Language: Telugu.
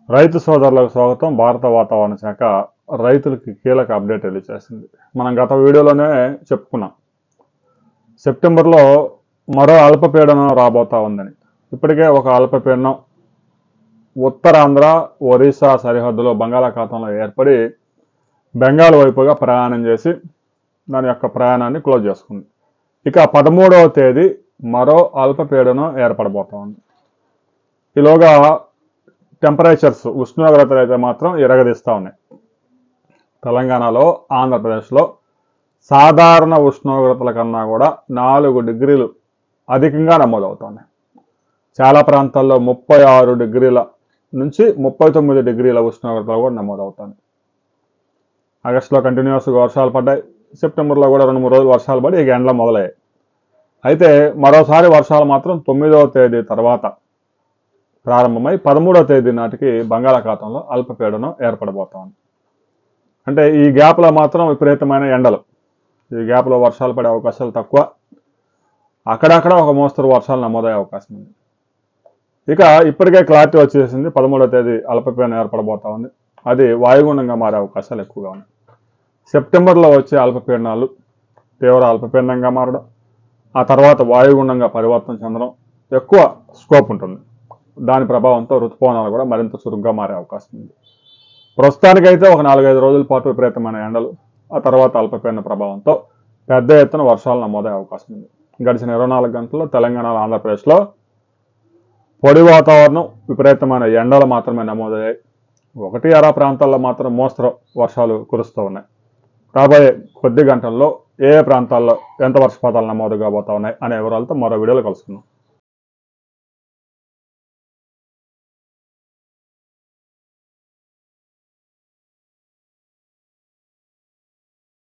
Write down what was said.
రైతు సోదరులకు స్వాగతం. భారత వాతావరణ శాఖ రైతులకి కీలక అప్డేట్ రిలీజ్ చేసింది. మనం గత వీడియోలోనే చెప్పుకున్నాం, సెప్టెంబర్లో మరో అల్పపీడనం రాబోతా ఉందని. ఇప్పటికే ఒక అల్పపీడనం ఉత్తరాంధ్ర ఒరిస్సా సరిహద్దులో బంగాళాఖాతంలో ఏర్పడి బెంగాల్ వైపుగా ప్రయాణం చేసి దాని యొక్క ప్రయాణాన్ని క్లోజ్ చేసుకుంది. ఇక 13వ తేదీ మరో అల్పపీడనం ఏర్పడబోతా ఉంది. ఈలోగా టెంపరేచర్స్ ఉష్ణోగ్రతలు అయితే మాత్రం ఎరగదీస్తూ ఉన్నాయి. తెలంగాణలో, ఆంధ్రప్రదేశ్లో సాధారణ ఉష్ణోగ్రతల కన్నా కూడా 4 డిగ్రీలు అధికంగా నమోదవుతున్నాయి. చాలా ప్రాంతాల్లో 36 డిగ్రీల నుంచి 39 డిగ్రీల ఉష్ణోగ్రతలు కూడా నమోదవుతున్నాయి. ఆగస్టులో కంటిన్యూస్గా వర్షాలు పడ్డాయి. సెప్టెంబర్లో కూడా 2-3 రోజులు వర్షాలు పడి ఇక ఎండలు మొదలయ్యాయి. అయితే మరోసారి వర్షాలు మాత్రం 9వ తేదీ తర్వాత ప్రారంభమై 13వ తేదీ నాటికి బంగాళాఖాతంలో అల్పపీడనం ఏర్పడబోతోంది. అంటే ఈ గ్యాప్లో మాత్రం విపరీతమైన ఎండలు, ఈ గ్యాప్లో వర్షాలు పడే అవకాశాలు తక్కువ. అక్కడక్కడ ఒక మోస్తరు వర్షాలు నమోదయ్యే అవకాశం ఉంది. ఇక ఇప్పటికే క్లారిటీ వచ్చేసింది, 13వ తేదీ అల్పపీడనం ఏర్పడబోతా ఉంది. అది వాయుగుండంగా మారే అవకాశాలు ఎక్కువగా ఉన్నాయి. సెప్టెంబర్లో వచ్చే అల్పపీడనాలు తీవ్ర అల్పపీడనంగా మారడం, ఆ తర్వాత వాయుగుండంగా పరివర్తన చెందడం ఎక్కువ స్కోప్ ఉంటుంది. దాని ప్రభావంతో ఋతుపవనాలు కూడా మరింత చురుగ్గా మారే అవకాశం ఉంది. ప్రస్తుతానికైతే ఒక 4-5 రోజుల పాటు విపరీతమైన ఎండలు, ఆ తర్వాత అల్పపీడన ప్రభావంతో పెద్ద ఎత్తున వర్షాలు నమోదయ్యే అవకాశం ఉంది. గడిచిన 24 గంటల్లో తెలంగాణ, ఆంధ్రప్రదేశ్లో పొడి వాతావరణం, విపరీతమైన ఎండలు మాత్రమే నమోదయ్యాయి. 1-6 ప్రాంతాల్లో మాత్రం మోస్తరు వర్షాలు కురుస్తూ ఉన్నాయి. రాబోయే కొద్ది గంటల్లో ఏ ప్రాంతాల్లో ఎంత వర్షపాతాలు నమోదు కాబోతా ఉన్నాయి అనే వివరాలతో మరో వీడియోలో కలుసుకుందాం.